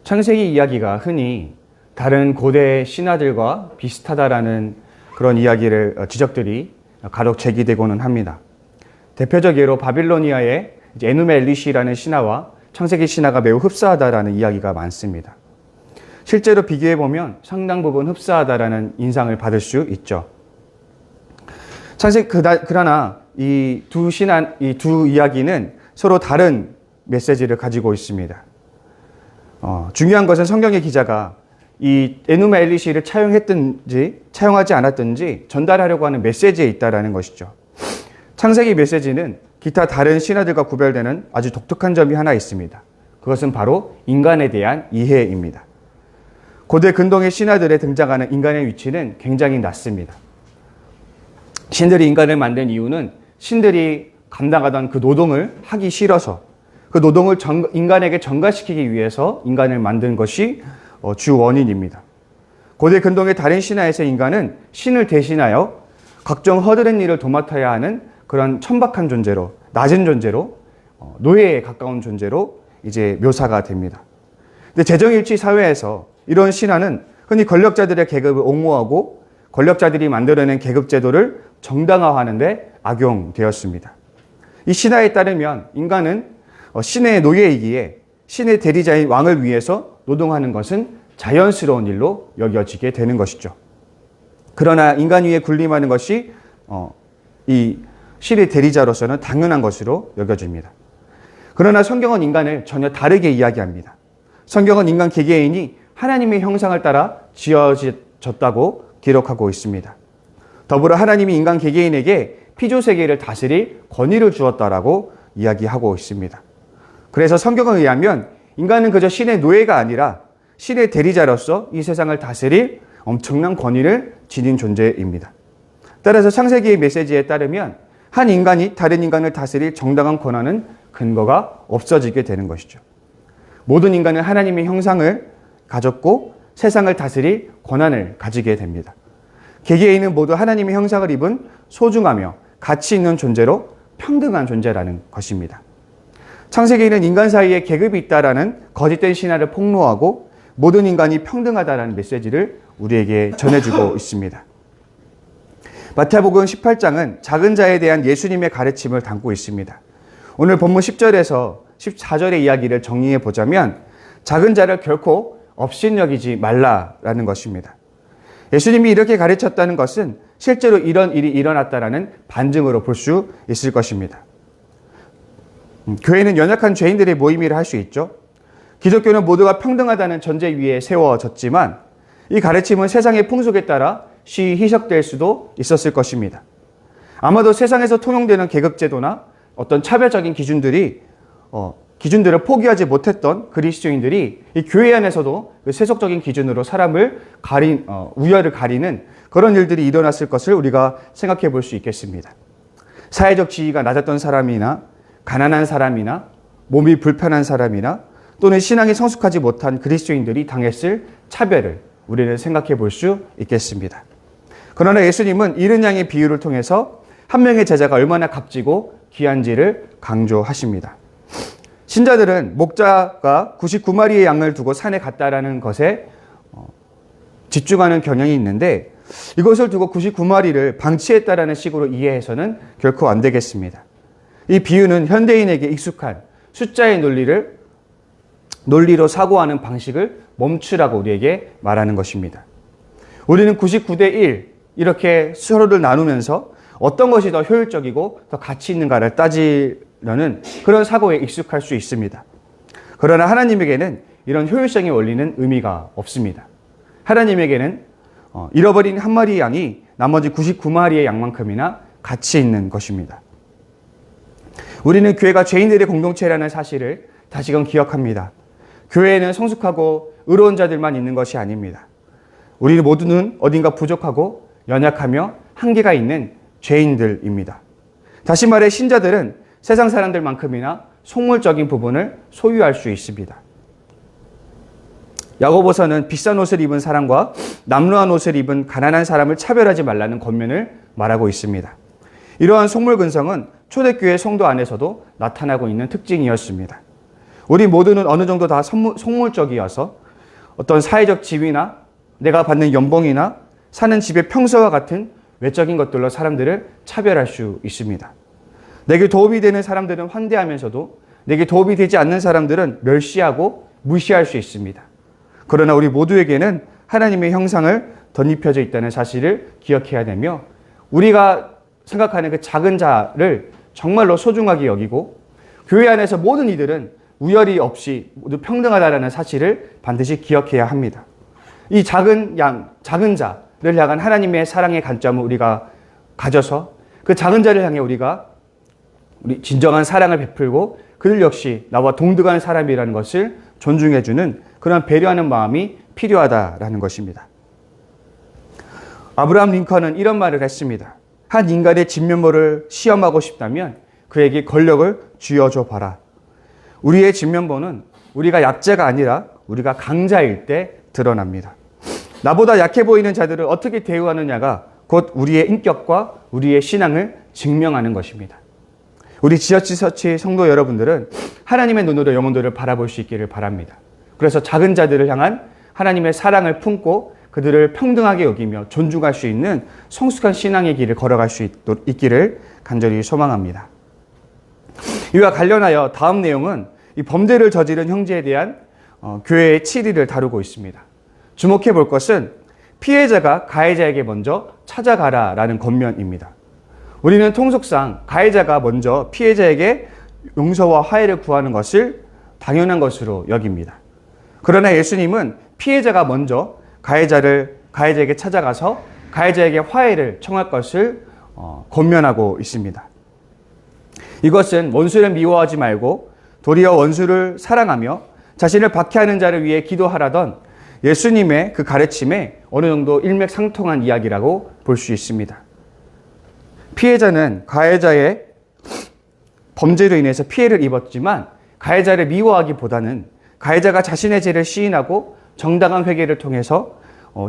창세기 이야기가 흔히 다른 고대 신화들과 비슷하다라는 그런 지적들이 간혹 제기되고는 합니다. 대표적 예로 바빌로니아의 에누메 엘리시라는 신화와 창세기 신화가 매우 흡사하다라는 이야기가 많습니다. 실제로 비교해보면 상당 부분 흡사하다라는 인상을 받을 수 있죠. 그러나 이 두 이야기는 서로 다른 메시지를 가지고 있습니다. 중요한 것은 성경의 기자가 이 에누메 엘리시를 차용했든지 차용하지 않았든지 전달하려고 하는 메시지에 있다라는 것이죠. 창세기 메시지는 기타 다른 신화들과 구별되는 아주 독특한 점이 하나 있습니다. 그것은 바로 인간에 대한 이해입니다. 고대 근동의 신화들에 등장하는 인간의 위치는 굉장히 낮습니다. 신들이 인간을 만든 이유는 신들이 감당하던 그 노동을 하기 싫어서 그 노동을 인간에게 전가시키기 위해서 인간을 만든 것이 주 원인입니다. 고대 근동의 다른 신화에서 인간은 신을 대신하여 각종 허드렛 일을 도맡아야 하는 그런 천박한 존재로, 낮은 존재로, 노예에 가까운 존재로 이제 묘사가 됩니다. 근데 재정일치 사회에서 이런 신화는 흔히 권력자들의 계급을 옹호하고 권력자들이 만들어낸 계급제도를 정당화하는 데 악용되었습니다. 이 신화에 따르면 인간은 신의 노예이기에 신의 대리자인 왕을 위해서 노동하는 것은 자연스러운 일로 여겨지게 되는 것이죠. 그러나 인간 위에 군림하는 것이 이 신의 대리자로서는 당연한 것으로 여겨집니다. 그러나 성경은 인간을 전혀 다르게 이야기합니다. 성경은 인간 개개인이 하나님의 형상을 따라 지어졌다고 기록하고 있습니다. 더불어 하나님이 인간 개개인에게 피조세계를 다스릴 권위를 주었다라고 이야기하고 있습니다. 그래서 성경에 의하면 인간은 그저 신의 노예가 아니라 신의 대리자로서 이 세상을 다스릴 엄청난 권위를 지닌 존재입니다. 따라서 창세기의 메시지에 따르면 한 인간이 다른 인간을 다스릴 정당한 권한은 근거가 없어지게 되는 것이죠. 모든 인간은 하나님의 형상을 가졌고 세상을 다스릴 권한을 가지게 됩니다. 개개인은 모두 하나님의 형상을 입은 소중하며 가치 있는 존재로 평등한 존재라는 것입니다. 창세기는 인간 사이에 계급이 있다라는 거짓된 신화를 폭로하고 모든 인간이 평등하다라는 메시지를 우리에게 전해주고 있습니다. 마태복음 18장은 작은 자에 대한 예수님의 가르침을 담고 있습니다. 오늘 본문 10절에서 14절의 이야기를 정리해 보자면 작은 자를 결코 업신여기지 말라라는 것입니다. 예수님이 이렇게 가르쳤다는 것은 실제로 이런 일이 일어났다라는 반증으로 볼 수 있을 것입니다. 교회는 연약한 죄인들의 모임이라 할 수 있죠. 기독교는 모두가 평등하다는 전제 위에 세워졌지만 이 가르침은 세상의 풍속에 따라 쉬이 희석될 수도 있었을 것입니다. 아마도 세상에서 통용되는 계급제도나 어떤 차별적인 기준들을 포기하지 못했던 그리스도인들이 이 교회 안에서도 그 세속적인 기준으로 사람을 우열을 가리는 그런 일들이 일어났을 것을 우리가 생각해 볼 수 있겠습니다. 사회적 지위가 낮았던 사람이나 가난한 사람이나 몸이 불편한 사람이나 또는 신앙이 성숙하지 못한 그리스도인들이 당했을 차별을 우리는 생각해 볼 수 있겠습니다. 그러나 예수님은 이른 양의 비유를 통해서 한 명의 제자가 얼마나 값지고 귀한지를 강조하십니다. 신자들은 목자가 99마리의 양을 두고 산에 갔다라는 것에 집중하는 경향이 있는데 이것을 두고 99마리를 방치했다라는 식으로 이해해서는 결코 안 되겠습니다. 이 비유는 현대인에게 익숙한 숫자의 논리로 사고하는 방식을 멈추라고 우리에게 말하는 것입니다. 우리는 99대 1 이렇게 서로를 나누면서 어떤 것이 더 효율적이고 더 가치 있는가를 따지려는 그런 사고에 익숙할 수 있습니다. 그러나 하나님에게는 이런 효율성의 원리는 의미가 없습니다. 하나님에게는 잃어버린 한 마리의 양이 나머지 99마리의 양만큼이나 가치 있는 것입니다. 우리는 교회가 죄인들의 공동체라는 사실을 다시금 기억합니다. 교회에는 성숙하고 의로운 자들만 있는 것이 아닙니다. 우리 모두는 어딘가 부족하고 연약하며 한계가 있는 죄인들입니다. 다시 말해 신자들은 세상 사람들만큼이나 속물적인 부분을 소유할 수 있습니다. 야고보서는 비싼 옷을 입은 사람과 남루한 옷을 입은 가난한 사람을 차별하지 말라는 권면을 말하고 있습니다. 이러한 속물 근성은 초대교회 성도 안에서도 나타나고 있는 특징이었습니다. 우리 모두는 어느 정도 다 속물적이어서 어떤 사회적 지위나 내가 받는 연봉이나 사는 집의 평수와 같은 외적인 것들로 사람들을 차별할 수 있습니다. 내게 도움이 되는 사람들은 환대하면서도 내게 도움이 되지 않는 사람들은 멸시하고 무시할 수 있습니다. 그러나 우리 모두에게는 하나님의 형상을 덧입혀져 있다는 사실을 기억해야 되며 우리가 생각하는 그 작은 자를 정말로 소중하게 여기고 교회 안에서 모든 이들은 우열이 없이 모두 평등하다는 사실을 반드시 기억해야 합니다. 이 작은 자를 향한 하나님의 사랑의 관점을 우리가 가져서 그 작은 자를 향해 우리가 우리 진정한 사랑을 베풀고 그들 역시 나와 동등한 사람이라는 것을 존중해주는 그런 배려하는 마음이 필요하다라는 것입니다. 아브라함 링컨은 이런 말을 했습니다. 한 인간의 진면모를 시험하고 싶다면 그에게 권력을 쥐어줘 봐라. 우리의 진면모는 우리가 약자가 아니라 우리가 강자일 때 드러납니다. 나보다 약해 보이는 자들을 어떻게 대우하느냐가 곧 우리의 인격과 우리의 신앙을 증명하는 것입니다. 우리 지어치서치 성도 여러분들은 하나님의 눈으로 영혼들을 바라볼 수 있기를 바랍니다. 그래서 작은 자들을 향한 하나님의 사랑을 품고 그들을 평등하게 여기며 존중할 수 있는 성숙한 신앙의 길을 걸어갈 수 있기를 간절히 소망합니다. 이와 관련하여 다음 내용은 이 범죄를 저지른 형제에 대한 교회의 치리를 다루고 있습니다. 주목해 볼 것은 피해자가 가해자에게 먼저 찾아가라라는 권면입니다. 우리는 통속상 가해자가 먼저 피해자에게 용서와 화해를 구하는 것을 당연한 것으로 여깁니다. 그러나 예수님은 피해자가 먼저 가해자에게 찾아가서 가해자에게 화해를 청할 것을 권면하고 있습니다. 이것은 원수를 미워하지 말고 도리어 원수를 사랑하며 자신을 박해하는 자를 위해 기도하라던 예수님의 그 가르침에 어느 정도 일맥상통한 이야기라고 볼 수 있습니다. 피해자는 가해자의 범죄로 인해서 피해를 입었지만 가해자를 미워하기보다는 가해자가 자신의 죄를 시인하고 정당한 회개를 통해서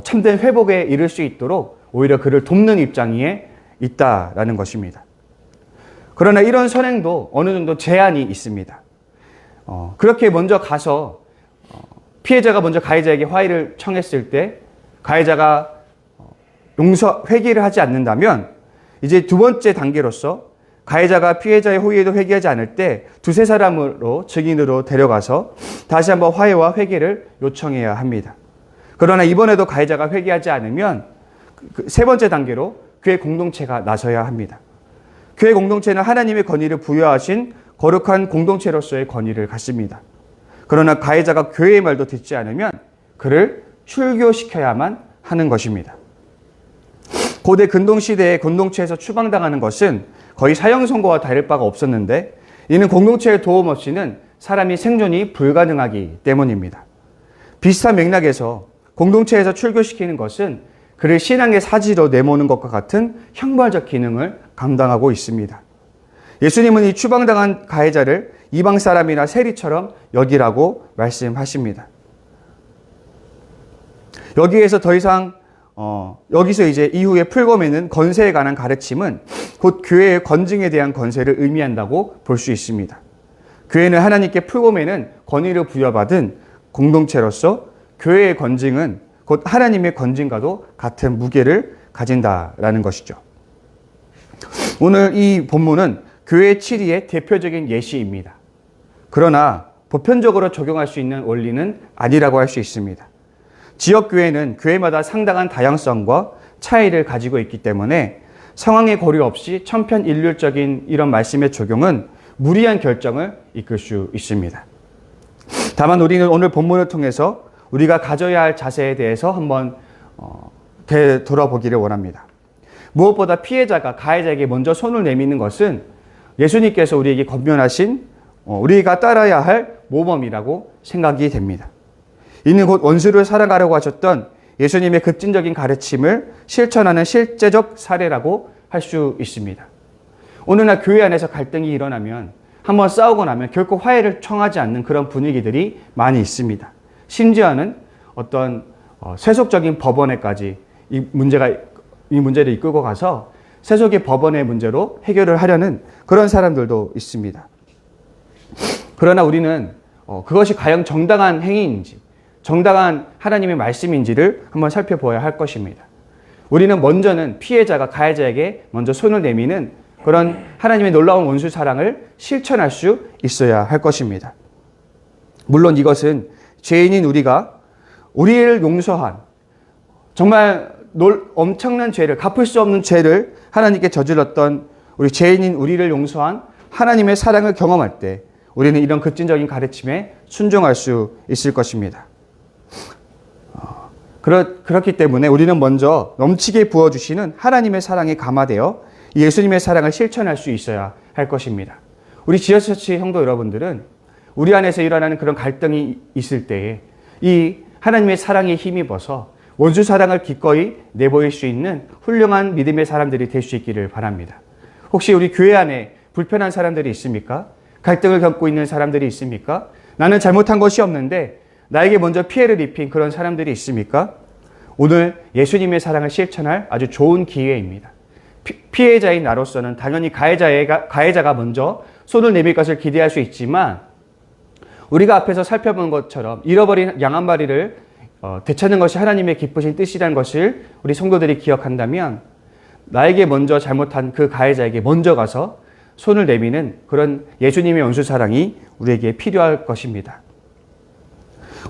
참된 회복에 이를 수 있도록 오히려 그를 돕는 입장에 있다라는 것입니다. 그러나 이런 선행도 어느 정도 제한이 있습니다. 그렇게 먼저 가서 피해자가 먼저 가해자에게 화해를 청했을 때 가해자가 회개를 하지 않는다면 이제 두 번째 단계로서 가해자가 피해자의 호의에도 회개하지 않을 때 두세 사람으로 증인으로 데려가서 다시 한번 화해와 회개를 요청해야 합니다. 그러나 이번에도 가해자가 회개하지 않으면 세 번째 단계로 교회 공동체가 나서야 합니다. 교회 공동체는 하나님의 권위를 부여하신 거룩한 공동체로서의 권위를 갖습니다. 그러나 가해자가 교회의 말도 듣지 않으면 그를 출교시켜야만 하는 것입니다. 고대 근동시대의 공동체에서 추방당하는 것은 거의 사형 선고와 다를 바가 없었는데 이는 공동체의 도움 없이는 사람이 생존이 불가능하기 때문입니다. 비슷한 맥락에서 공동체에서 출교시키는 것은 그를 신앙의 사지로 내모는 것과 같은 형벌적 기능을 감당하고 있습니다. 예수님은 이 추방당한 가해자를 이방 사람이나 세리처럼 여기라고 말씀하십니다. 여기에서 더 이상 여기서 이제 이후에 풀고매는 건세에 관한 가르침은 곧 교회의 건증에 대한 건세를 의미한다고 볼 수 있습니다. 교회는 하나님께 풀고매는 권위를 부여받은 공동체로서 교회의 건증은 곧 하나님의 건증과도 같은 무게를 가진다라는 것이죠. 오늘 이 본문은 교회 치리의 대표적인 예시입니다. 그러나 보편적으로 적용할 수 있는 원리는 아니라고 할 수 있습니다. 지역교회는 교회마다 상당한 다양성과 차이를 가지고 있기 때문에 상황의 고려 없이 천편일률적인 이런 말씀의 적용은 무리한 결정을 이끌 수 있습니다. 다만 우리는 오늘 본문을 통해서 우리가 가져야 할 자세에 대해서 한번 되돌아보기를 원합니다. 무엇보다 피해자가 가해자에게 먼저 손을 내미는 것은 예수님께서 우리에게 권면하신 우리가 따라야 할 모범이라고 생각이 됩니다. 이는 곧 원수를 사랑하라고 하셨던 예수님의 급진적인 가르침을 실천하는 실제적 사례라고 할 수 있습니다. 오늘날 교회 안에서 갈등이 일어나면 한번 싸우고 나면 결코 화해를 청하지 않는 그런 분위기들이 많이 있습니다. 심지어는 어떤 세속적인 법원에까지 이 문제를 이끌고 가서 세속의 법원의 문제로 해결을 하려는 그런 사람들도 있습니다. 그러나 우리는 그것이 과연 정당한 행위인지, 정당한 하나님의 말씀인지를 한번 살펴보아야 할 것입니다. 우리는 먼저는 피해자가 가해자에게 먼저 손을 내미는 그런 하나님의 놀라운 원수 사랑을 실천할 수 있어야 할 것입니다. 물론 이것은 죄인인 우리가 우리를 용서한 정말 엄청난 죄를, 갚을 수 없는 죄를 하나님께 저질렀던 우리 죄인인 우리를 용서한 하나님의 사랑을 경험할 때 우리는 이런 급진적인 가르침에 순종할 수 있을 것입니다. 그렇기 때문에 우리는 먼저 넘치게 부어주시는 하나님의 사랑에 감화되어 예수님의 사랑을 실천할 수 있어야 할 것입니다. 우리 지어처치 성도 여러분들은 우리 안에서 일어나는 그런 갈등이 있을 때에 이 하나님의 사랑에 힘입어서 원수 사랑을 기꺼이 내보일 수 있는 훌륭한 믿음의 사람들이 될 수 있기를 바랍니다. 혹시 우리 교회 안에 불편한 사람들이 있습니까? 갈등을 겪고 있는 사람들이 있습니까? 나는 잘못한 것이 없는데 나에게 먼저 피해를 입힌 그런 사람들이 있습니까? 오늘 예수님의 사랑을 실천할 아주 좋은 기회입니다. 피해자인 나로서는 당연히 가해자가 먼저 손을 내밀 것을 기대할 수 있지만 우리가 앞에서 살펴본 것처럼 잃어버린 양 한 마리를 되찾는 것이 하나님의 기쁘신 뜻이라는 것을 우리 성도들이 기억한다면 나에게 먼저 잘못한 그 가해자에게 먼저 가서 손을 내미는 그런 예수님의 원수 사랑이 우리에게 필요할 것입니다.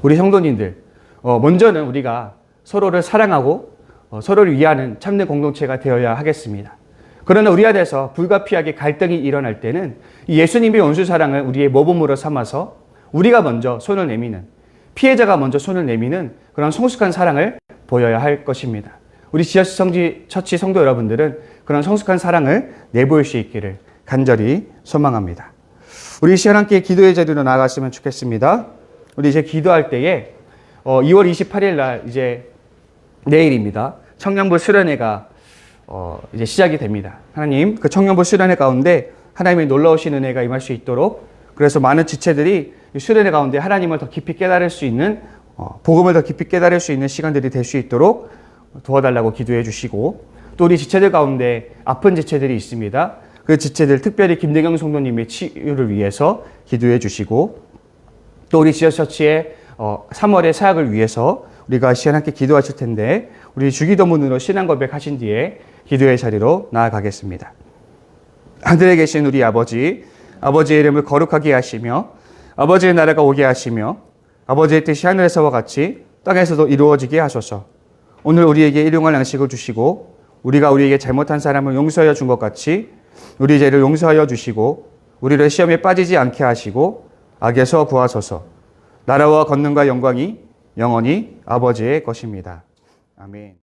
우리 성도님들, 먼저는 우리가 서로를 사랑하고 서로를 위하는 참된 공동체가 되어야 하겠습니다. 그러나 우리 안에서 불가피하게 갈등이 일어날 때는 예수님의 원수 사랑을 우리의 모범으로 삼아서 우리가 먼저 손을 내미는, 피해자가 먼저 손을 내미는 그런 성숙한 사랑을 보여야 할 것입니다. 우리 지어처치 성도 여러분들은 그런 성숙한 사랑을 내보일 수 있기를 간절히 소망합니다. 우리 시간 함께 기도의 자리로 나아갔으면 좋겠습니다. 우리 이제 기도할 때에 2월 28일 날 이제 내일입니다. 청년부 수련회가 이제 시작이 됩니다. 하나님, 그 청년부 수련회 가운데 하나님의 놀라우신 은혜가 임할 수 있도록, 그래서 많은 지체들이 수련회 가운데 하나님을 더 깊이 깨달을 수 있는, 복음을 더 깊이 깨달을 수 있는 시간들이 될 수 있도록 도와달라고 기도해 주시고, 또 우리 지체들 가운데 아픈 지체들이 있습니다. 그 지체들, 특별히 김대경 성도님의 치유를 위해서 기도해 주시고, 또 우리 지어처치의 3월의 사역을 위해서 우리가 시간 함께 기도하실 텐데, 우리 주기도문으로 신앙 고백하신 뒤에 기도의 자리로 나아가겠습니다. 하늘에 계신 우리 아버지, 아버지의 이름을 거룩하게 하시며 아버지의 나라가 오게 하시며 아버지의 뜻이 하늘에서와 같이 땅에서도 이루어지게 하소서. 오늘 우리에게 일용할 양식을 주시고 우리가 우리에게 잘못한 사람을 용서하여 준 것 같이 우리 죄를 용서하여 주시고 우리를 시험에 빠지지 않게 하시고 악에서 구하소서. 나라와 권능과 영광이 영원히 아버지의 것입니다. 아멘.